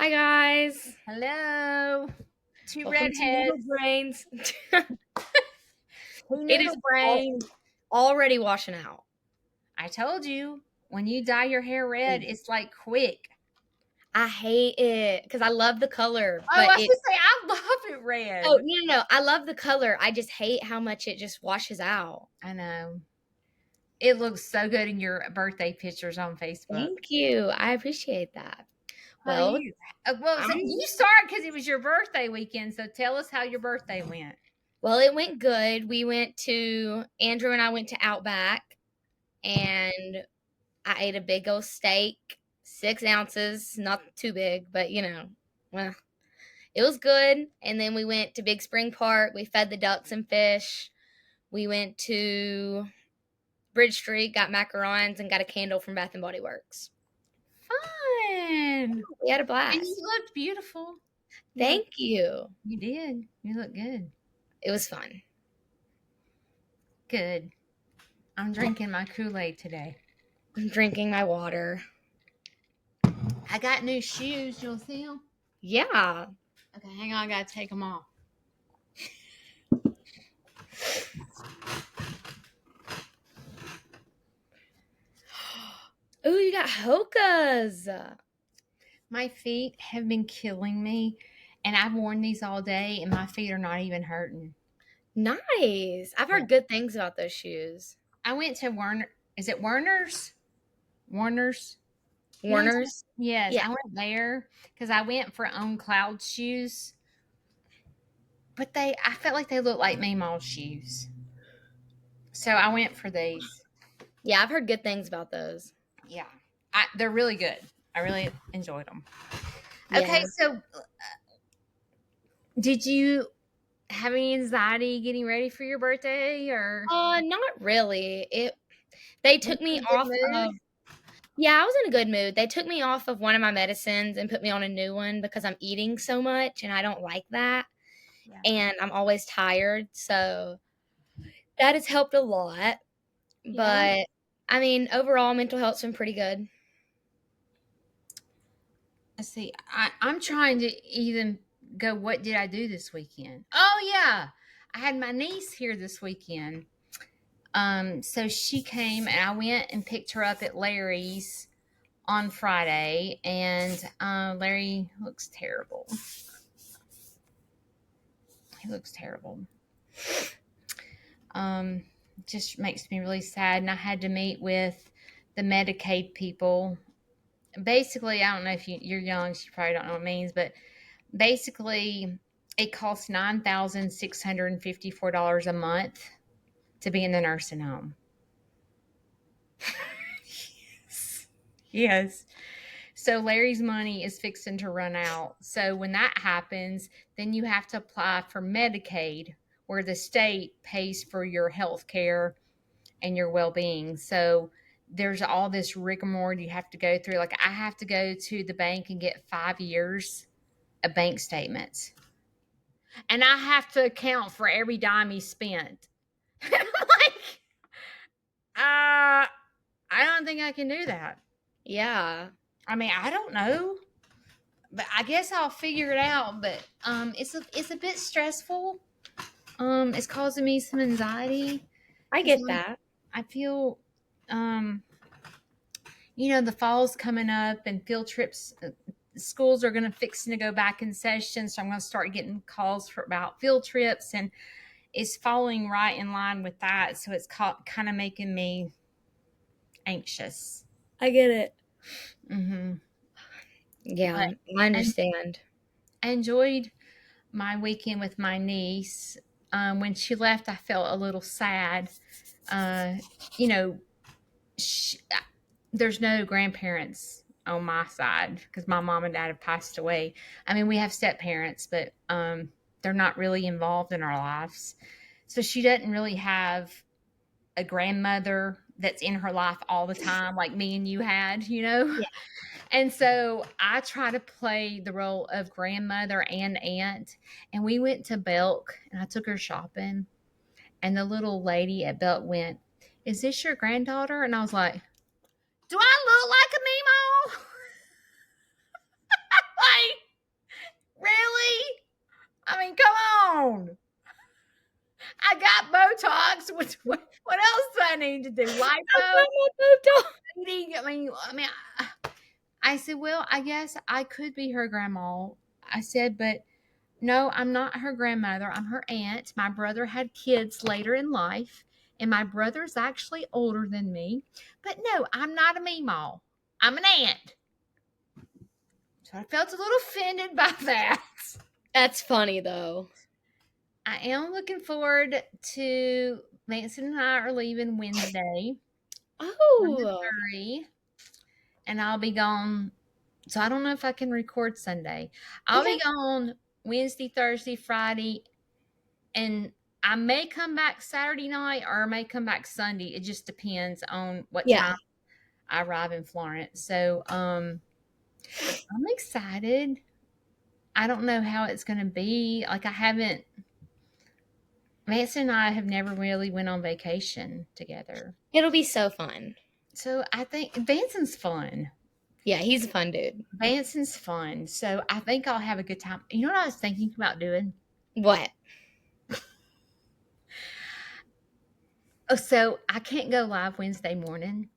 Hi guys. Hello. Two Welcome to Noodle redheads. Brains. Two It is noodle brains. already washing out. I told you, when you dye your hair red, it's like quick. I hate it because I love the color, Oh, but I should say I love it red. oh no, I love the color. I just hate how much it just washes out. I know. It looks so good in your birthday pictures on Facebook. Thank you. I appreciate that. Well, Well, so I'm you start because it was your birthday weekend. So tell us how your birthday went. well, it went good. Andrew and I went to Outback and I ate a big old steak, 6 ounces, not too big, but well, it was good. And then we went to Big Spring Park. We fed the ducks and fish. We went to Bridge Street, got macarons, and got a candle from Bath and Body Works. Fun. We had a And you blast. looked beautiful. Thank you. You did. You look good. It was fun. Good. I'm drinking my Kool-Aid today. I'm drinking my water. I got new shoes. You'll see them? Yeah. Okay, hang on. I got to take them off. Ooh, you got Hoka's. My feet have been killing me, and I've worn these all day, and my feet are not even hurting. Nice. I've heard good things about those shoes. I went to Werner. Is it Werner's? Warner's? Warner's? Yes, Yeah. I went there because I went for On Cloud shoes, but I felt like they looked like Meemaw shoes, so I went for these. Yeah, I've heard good things about those. Yeah, they're really good. I really enjoyed them. Yeah. Okay, so did you have any anxiety getting ready for your birthday, or Not really. They took me off of Yeah, I was in a good mood. They took me off of one of my medicines and put me on a new one because I'm eating so much and I don't like that. Yeah. And I'm always tired, so that has helped a lot. Yeah. But I mean, overall mental health's been pretty good. Let's see. I'm trying to even go, what did I do this weekend? Oh, yeah. I had my niece here this weekend. So she came and I went and picked her up at Larry's on Friday, and Larry looks terrible. He looks terrible. Just makes me really sad. And I had to meet with the Medicaid people. Basically, I don't know if you're young, so you probably don't know what it means, but basically, it costs $9,654 a month to be in the nursing home. Yes. So Larry's money is fixing to run out. So when that happens, then you have to apply for Medicaid, where the state pays for your health care and your well-being. So there's all this rigmarole you have to go through. Like, I have to go to the bank and get 5 years of bank statements. And I have to account for every dime he spent. Like, I don't think I can do that. Yeah. I mean, I don't know, but I guess I'll figure it out. But it's a bit stressful. It's causing me some anxiety. I get that. I feel, the fall's coming up and field trips. Schools are going to fix to go back in session, so I'm going to start getting calls about field trips, and it's falling right in line with that. So it's kind of making me anxious. I get it. Mm-hmm. Yeah, I understand. I enjoyed my weekend with my niece. When she left, I felt a little sad. You know, there's no grandparents on my side because my mom and dad have passed away. I mean, we have step parents, but they're not really involved in our lives. So she doesn't really have a grandmother that's in her life all the time like me and you had, Yeah. And so I try to play the role of grandmother and aunt. And we went to Belk and I took her shopping. And the little lady at Belk went, "Is this your granddaughter?" And I was like, "Do I look like a Mimo?" else? What else do I need to do? That's Lipo? not my photo. Eating? I said, well, I guess I could be her grandma. I said, but no, I'm not her grandmother. I'm her aunt. My brother had kids later in life, and my brother's actually older than me. But no, I'm not a meemaw. I'm an aunt. So I felt a little offended by that. That's funny though. I am looking forward to Manson and I are leaving Wednesday on the Oh, 30, and I'll be gone. So I don't know if I can record Sunday. I'll okay. be gone Wednesday, Thursday, Friday, and I may come back Saturday night or I may come back Sunday. It just depends on what Yeah. time I arrive in Florence. So I'm excited. I don't know how it's going to be. Like I haven't Vance and I have never really went on vacation together. It'll be so fun. So I think Vanson's fun. Yeah, he's a fun dude. Vanson's fun. So I think I'll have a good time. You know what I was thinking about doing? What? Oh, so I can't go live Wednesday morning.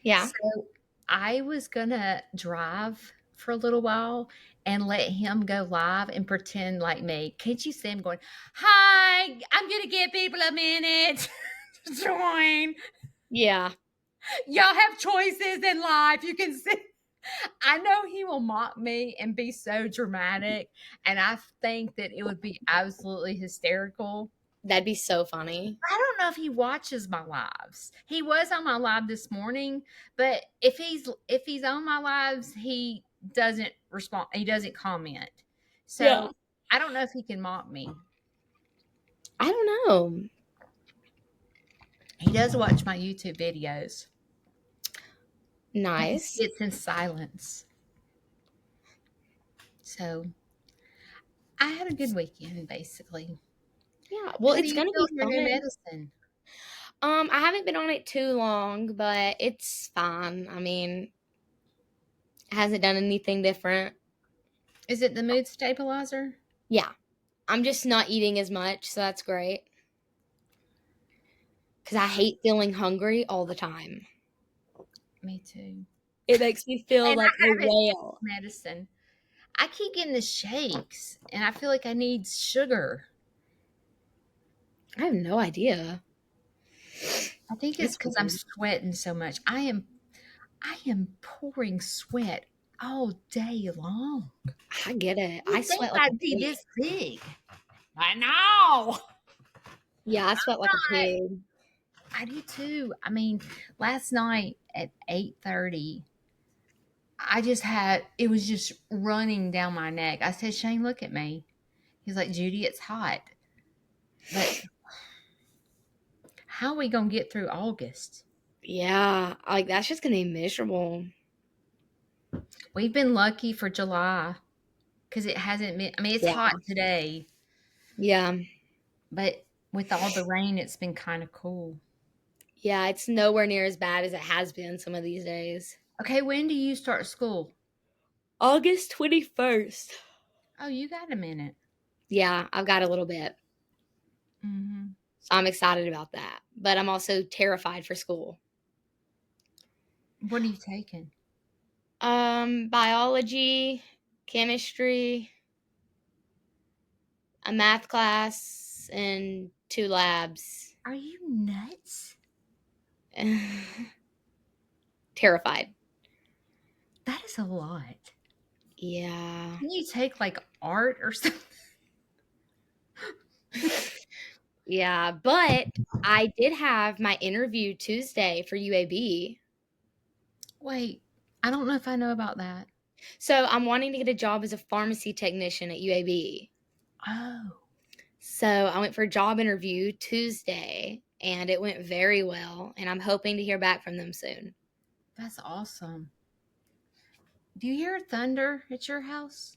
Yeah. So I was gonna drive for a little while and let him go live and pretend like me. Can't you see him going, "Hi, I'm gonna give people a minute to join. Yeah. Y'all have choices in life. You can see." I know he will mock me and be so dramatic, and I think that it would be absolutely hysterical. That'd be so funny. I don't know if he watches my lives. He was on my live this morning, but if he's on my lives, he doesn't respond. He doesn't comment. Yeah. So I don't know if he can mock me. I don't know. He does watch my YouTube videos. He Nice. sits in silence. So I had a good weekend, basically. Yeah. Well, How do it's you gonna feel be in your new fun. medicine? I haven't been on it too long, but it's fine. I mean, it hasn't done anything different. Is it the mood stabilizer? Yeah. I'm just not eating as much, so that's great. Because I hate feeling hungry all the time. Me too. It makes me feel And like I a haven't whale. medicine. I keep getting the shakes, and I feel like I need sugar. I have no idea. I think it's That's because I'm weird. sweating so much. I am pouring sweat all day long. I get it. You I think sweat like a I'd be pig. this big? I know. Yeah, I sweat like a pig. I do too. I mean, last night at 8:30, I just had it was just running down my neck. I said, "Shane, look at me." He's like, "Judy, it's hot." But how are we gonna get through August? Yeah, like that's just gonna be miserable. We've been lucky for July because it hasn't been. I mean, it's Yeah. hot today, Yeah. but with all the rain, it's been kind of cool. Yeah, it's nowhere near as bad as it has been some of these days. Okay, when do you start school? August 21st. Oh, you got a minute. Yeah, I've got a little bit. Hmm. So I'm excited about that. But I'm also terrified for school. What are you taking? Biology, chemistry, a math class, and 2 labs. Are you nuts? Terrified. That is a lot. Yeah. Can you take like art or something? Yeah, but I did have my interview Tuesday for UAB. Wait, I don't know if I know about that. So I'm wanting to get a job as a pharmacy technician at UAB. Oh, So I went for a job interview Tuesday and it went very well. And I'm hoping to hear back from them soon. that's awesome. Do you hear thunder at your house?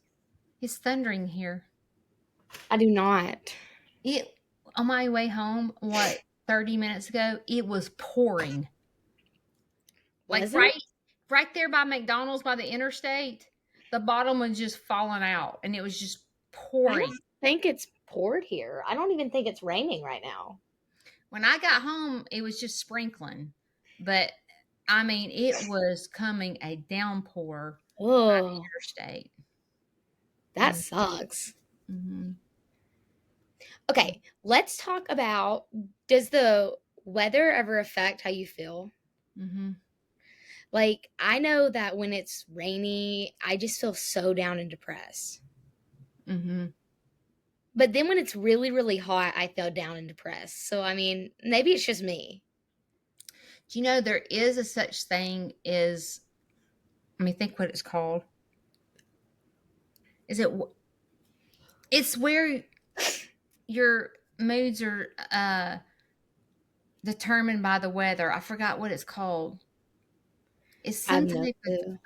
It's thundering here. I do not. It on my way home, 30 minutes ago, it was pouring. Like Was it? right there by McDonald's by the interstate, the bottom was just falling out and it was just I pouring. don't think it's poured here. I don't even think it's raining right now. When I got home, it was just sprinkling, but I mean, it was coming a downpour on the Oh, interstate. that Mm, sucks. mhm, Okay, let's talk about, does the weather ever affect how you feel? mhm, Like, I know that when it's rainy, I just feel so down and depressed. mhm. But then when it's really, really hot, I feel down and depressed. So, I mean, maybe it's just me. Do you know there is a such thing as, let me think what it's called. Is it it's where your moods are determined by the weather. I forgot what it's called. It's I have some no type of clue.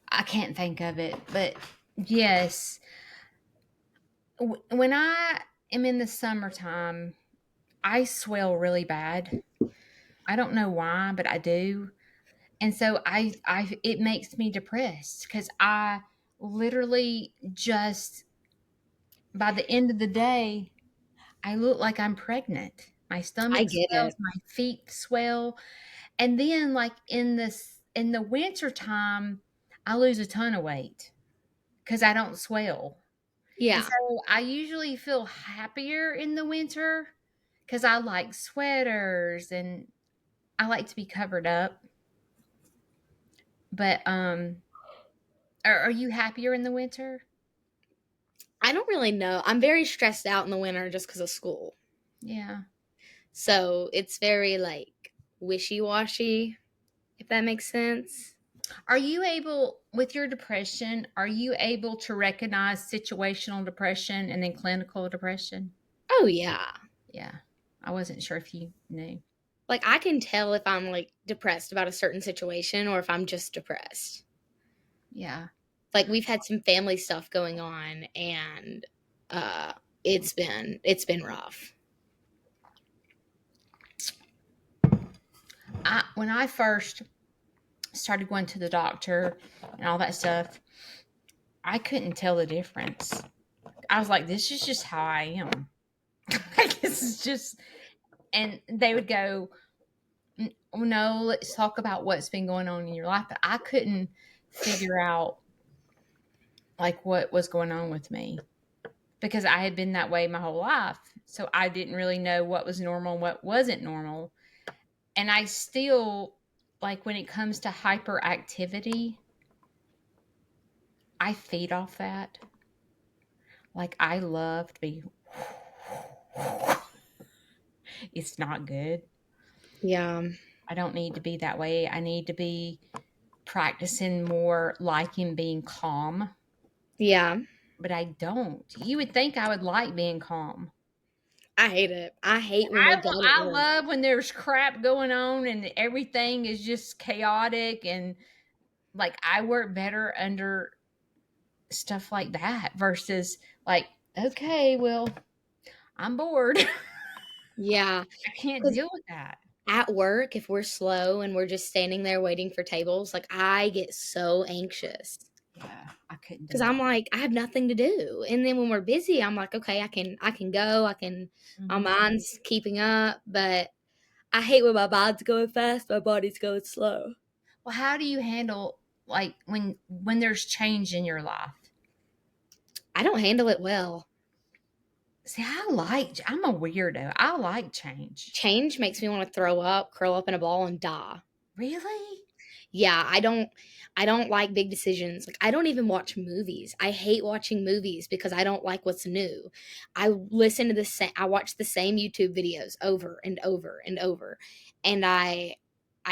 I can't think of it, but yes, when I am in the summertime, I swell really bad. I don't know why, but I do. And so I it makes me depressed because I literally just by the end of the day, I look like I'm pregnant. My I stomach get swells, it. my feet swell. And then like in the winter time, I lose a ton of weight because I don't swell. And Yeah. so I usually feel happier in the winter because I like sweaters and I like to be covered up. But are you happier in the winter? I don't really know. I'm very stressed out in the winter just because of school. Yeah. So it's very like wishy washy, if that makes sense. Are you able, with your depression, are you able to recognize situational depression and then clinical depression? Oh, yeah. Yeah. I wasn't sure if you knew. Like, I can tell if I'm like depressed about a certain situation or if I'm just depressed. Yeah. Like, we've had some family stuff going on, and uh it's been rough. When I first started going to the doctor and all that stuff, I couldn't tell the difference. I was like, this is just how I am. Like, this is just, and they would go, oh, no, let's talk about what's been going on in your life. But I couldn't figure out like what was going on with me because I had been that way my whole life. So I didn't really know what was normal and what wasn't normal. And I still, like, when it comes to hyperactivity, I feed off that. Like, I love to be, it's not good. Yeah. I don't need to be that way. I need to be practicing more liking being calm, Yeah. but I don't. You would think I would like being calm. I hate it. I hate when we're done at I work. love when there's crap going on and everything is just chaotic and like I work better under stuff like that versus like, okay, well, I'm bored. Yeah. I can't 'Cause deal with that. at work, if we're slow and we're just standing there waiting for tables, like, I get so anxious Yeah, I couldn't because do that. I'm like, I have nothing to do. And then when we're busy, I'm like, okay, I can go. My Mhm. mind's keeping up, but I hate when my mind's going fast, my body's going slow. Well, how do you handle like when there's change in your life? I don't handle it well. See, I'm a weirdo. I like change. Change makes me want to throw up, curl up in a ball, and die. Really? Yeah, I don't like big decisions. Like, I don't even watch movies. I hate watching movies because I don't like what's new. I watch the same YouTube videos over and over and over. And I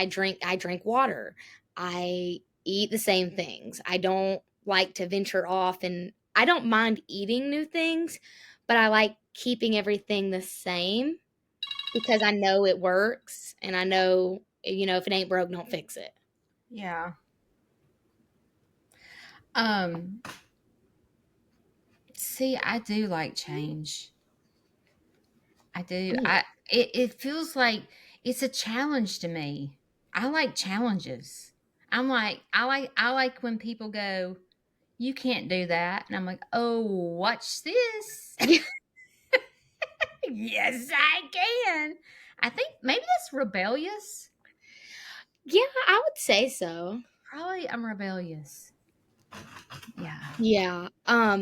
drink water. I eat the same things. I don't like to venture off, and I don't mind eating new things, but I like keeping everything the same because I know it works, and I know, if it ain't broke, don't fix it. Yeah. Um, See, I do like change. I do. It feels like it's a challenge to me. I like challenges. I like when people go, "You can't do that." And I'm like, "Oh, watch this." Yeah. Yes, I can. I think maybe that's rebellious. Yeah, I would say so. Probably I'm rebellious. Yeah, Yeah. not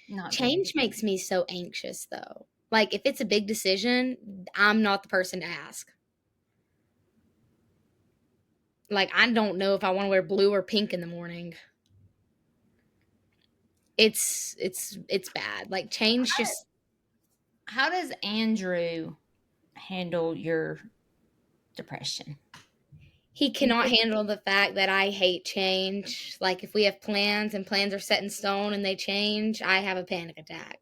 good. Change makes me so anxious though. Like if it's a big decision, I'm not the person to ask. Like I don't know if I want to wear blue or pink in the morning. It's bad. Like change just How does Andrew handle your depression? he Do you cannot think handle the fact that I hate change. Like if we have plans and plans are set in stone and they change, I have a panic attack.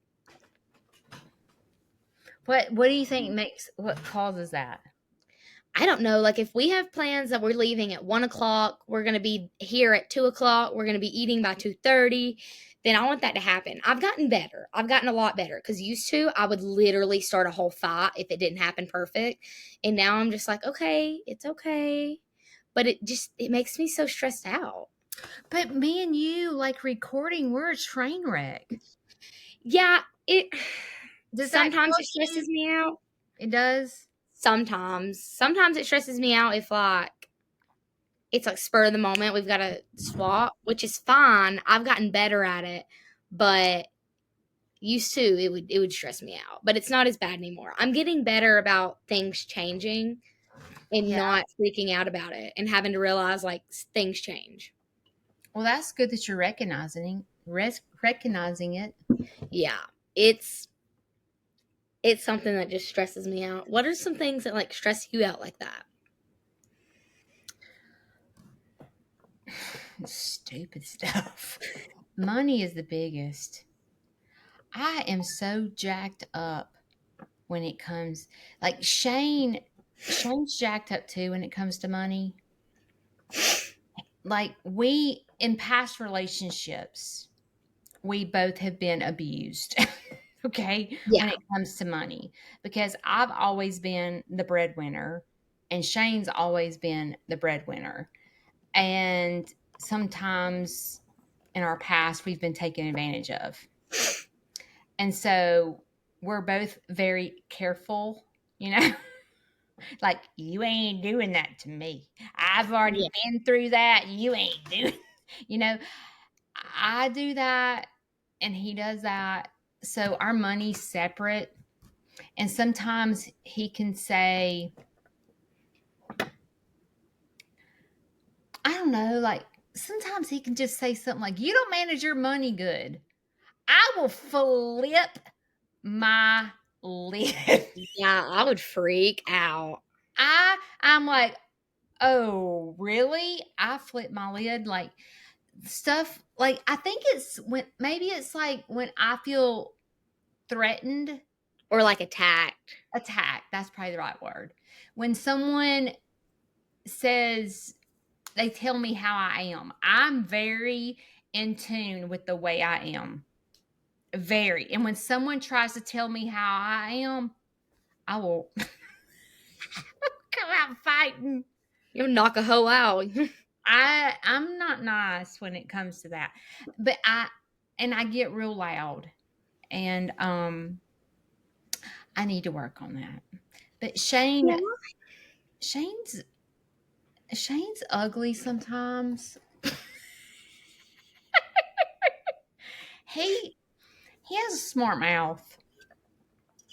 what do you think makes what causes that? I don't know. Like if we have plans that we're leaving at 1 o'clock, we're gonna be here at 2 o'clock, we're gonna be eating by 2:30, then I want that to happen. I've gotten better. I've gotten a lot better because used to I would literally start a whole fight if it didn't happen perfect, and now I'm just like, okay, it's okay, but it makes me so stressed out. But me and you, like recording, we're a train wreck. Yeah, it Does that sometimes it cause you? stresses me out. It does. Sometimes it stresses me out if like it's like spur of the moment. We've got to swap, which is fine. I've gotten better at it, but used to it would stress me out. But it's not as bad anymore. I'm getting better about things changing and Yeah. not freaking out about it and having to realize like things change. Well, that's good that you're recognizing it. Yeah, it's it's something that just stresses me out. What are some things that like stress you out like that? Stupid stuff. Money is the biggest. I am so jacked up when it comes like Shane's jacked up too when it comes to money. Like we in past relationships, we both have been abused. Okay, when Yeah, it comes to money because I've always been the breadwinner and Shane's always been the breadwinner. And sometimes in our past we've been taken advantage of. And so we're both very careful, you know, like you ain't doing that to me. I've already yeah, been through that. You ain't doing, you know, I do that and he does that. So our money's separate. And sometimes he can say, I don't know, like sometimes he can just say something like, you don't manage your money good. I will flip my lid. yeah. I would freak out. I'm like, oh, really? I flip my lid like stuff like I think it's when maybe it's like when I feel threatened, Or like attacked. attacked. That's probably the right word. When someone says they tell me how I am, I'm very in tune with the way I am. Very. And when someone tries to tell me how I am, I will come out fighting. You'll knock a hoe out. I'm not nice when it comes to that. But I get real loud and I need to work on that. But Yeah. Shane's Shane's ugly sometimes. He he has a smart mouth.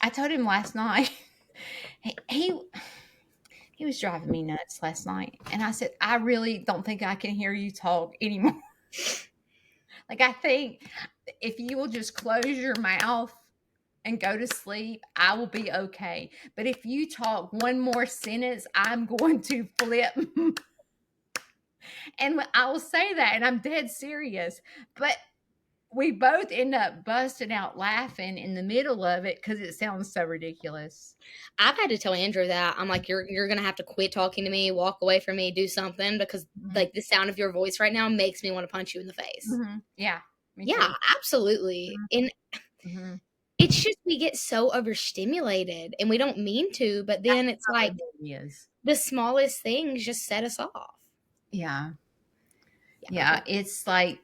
I told him last night. He he was driving me nuts last night, and I said, "I really don't think I can hear you talk anymore." Like I think if you will just close your mouth and go to sleep, I will be okay. But if you talk one more sentence, I'm going to flip. And I will say that, and I'm dead serious. But we both end up busting out laughing in the middle of it because it sounds so ridiculous. I've had to tell Andrew that. I'm like, you're gonna have to quit talking to me, walk away from me, do something because like the sound of your voice right now makes me want to punch you in the face. Mm-hmm. Yeah, me too. Yeah, absolutely. And Mm-hmm. it's just we get so overstimulated and we don't mean to, but then it's like It is. the smallest things just set us off. Yeah. Yeah. Yeah. It's like,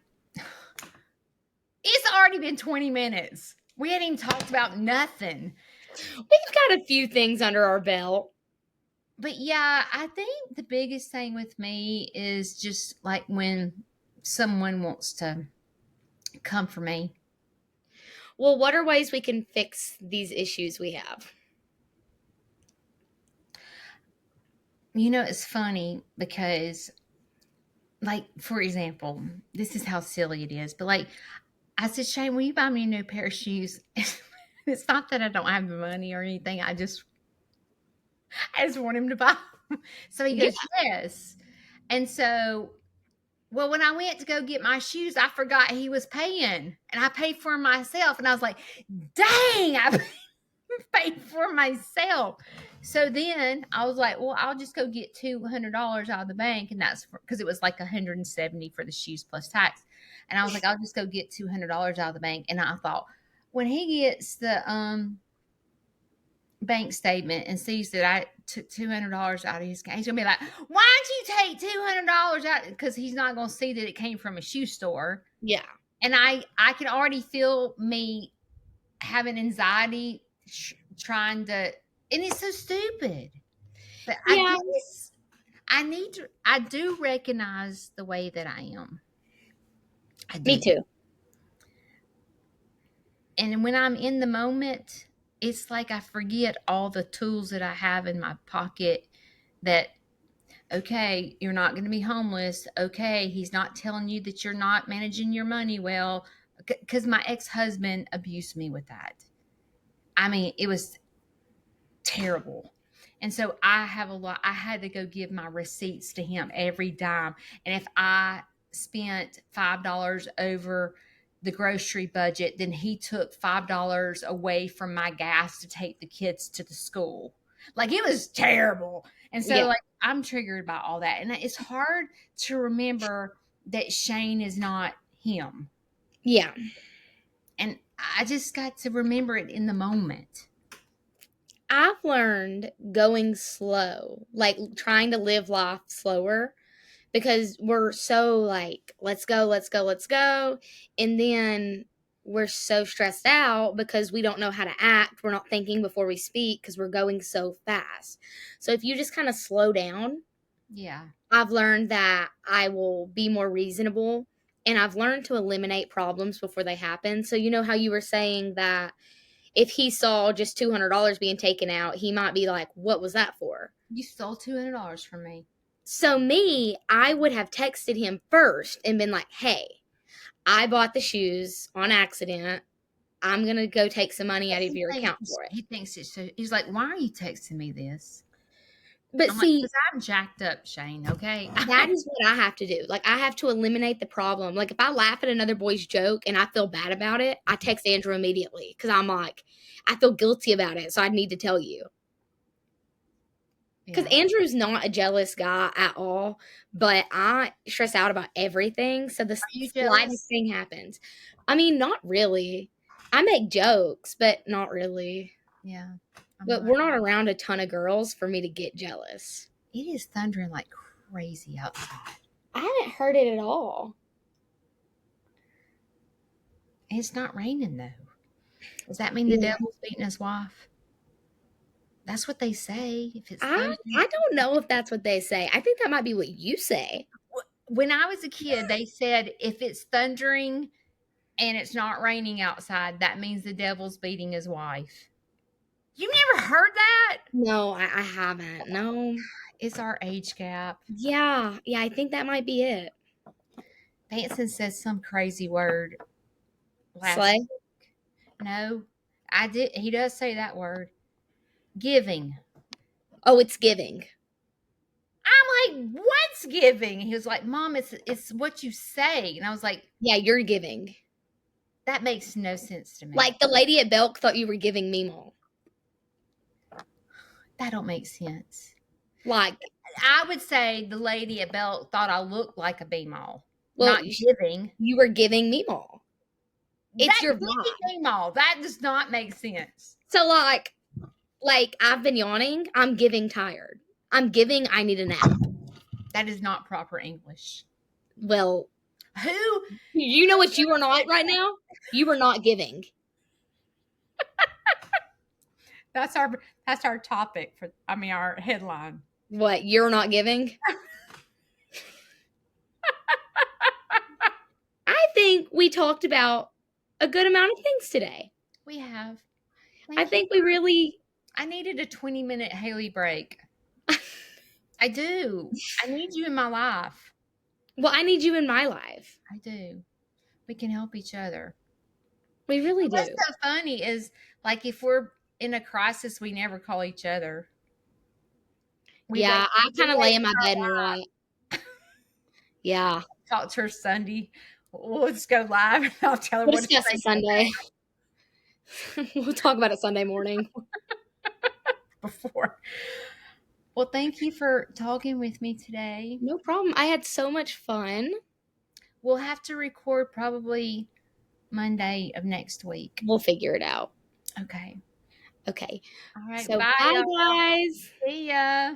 it's already been 20 minutes. We hadn't even talked about nothing. We've got a few things under our belt. But yeah, I think the biggest thing with me is just like when someone wants to come for me. Well, what are ways we can fix these issues we have? It's funny because, like, for example, this is how silly it is, but like, I said, Shane, will you buy me a new pair of shoes? It's not that I don't have the money or anything. I just want him to buy them. So he Yeah. goes, yes. And so, well, when I went to go get my shoes, I forgot he was paying and I paid for them myself. And I was like, dang, I paid for myself. So then I was like, well, I'll just go get $200 out of the bank. And that's because it was like 170 for the shoes plus tax. And I was like, I'll just go get $200 out of the bank. And I thought, when he gets the bank statement and sees that I took $200 out of his account, he's gonna be like, why'd you take $200 out? Because he's not gonna see that it came from a shoe store. Yeah. And I can already feel me having anxiety trying to, and it's so stupid. But I Yeah. guess I do recognize the way that I am. I Me do. too. And when I'm in the moment, it's like I forget all the tools that I have in my pocket that, okay, you're not going to be homeless. Okay, he's not telling you that you're not managing your money well. Because my ex-husband abused me with that. I mean, it was terrible. And so I had to go give my receipts to him every dime. And if I spent $5 over the grocery budget, then he took $5 away from my gas to take the kids to the school. Like, it was terrible. And so, Yeah. like, I'm triggered by all that. And it's hard to remember that Shane is not him. Yeah. And I just got to remember it in the moment. I've learned going slow, like trying to live life slower because we're so like, let's go, let's go, let's go. And then we're so stressed out because we don't know how to act. We're not thinking before we speak because we're going so fast. So if you just kind of slow down, Yeah. I've learned that I will be more reasonable and I've learned to eliminate problems before they happen. So, you know how you were saying that if he saw just $200 being taken out, he might be like, what was that for? You stole $200 from me. So me, I would have texted him first and been like, hey, I bought the shoes on accident. I'm going to go take some money out of your account for it. He thinks it's so. He's like, why are you texting me this? But I'm like, see, because I'm jacked up, Shane. Okay. that is what I have to do. Like, I have to eliminate the problem. Like, if I laugh at another boy's joke and I feel bad about it, I text Andrew immediately because I'm like, I feel guilty about it. So I need to tell you. Because Andrew's not a jealous guy at all, but I stress out about everything. So the slightest thing happens. I mean, not really. I make jokes, but not really. Yeah. But we're not around a ton of girls for me to get jealous. It is thundering like crazy outside. I haven't heard it at all. It's not raining though. Does that mean the devil's beating his wife? That's what they say. If it's I don't know if that's what they say. I think that might be what you say. When I was a kid, they said if it's thundering and it's not raining outside, that means the devil's beating his wife. You never heard that? No, I haven't. No. It's our age gap. Yeah, I think that might be it. Manson says some crazy word. Slay? No, I did. He does say that word. Giving. Oh, it's giving. I'm like, what's giving? He was like, Mom, it's what you say. And I was like, yeah, you're giving. That makes no sense to me. Like the lady at Belk thought you were giving Meemaw. That don't make sense. Like, I would say the lady at Belk thought I looked like a Meemaw. Well, not giving. You were giving Meemaw. It's your Meemaw. That does not make sense. So like I've been yawning. I'm giving tired. I'm giving I need a nap. That is not proper English. Well, who? You know what you are not right now? You are not giving. That's our topic for. I mean, our headline. What, you're not giving? I think we talked about a good amount of things today. We have. I think we really. I needed a 20-minute Haley break. I do. I need you in my life. Well, I need you in my life. I do. We can help each other. We really do. What's so funny is, like, if we're in a crisis, we never call each other. Yeah, I kind of lay in my bed and watch. Yeah. Talk to her Sunday. We'll just go live and I'll tell her We'll what discuss it Sunday. We'll talk about it Sunday morning. Before. Well, thank you for talking with me today. No problem. I had so much fun. We'll have to record probably Monday of next week. We'll figure it out. Okay. Okay. All right. So bye guys. See ya.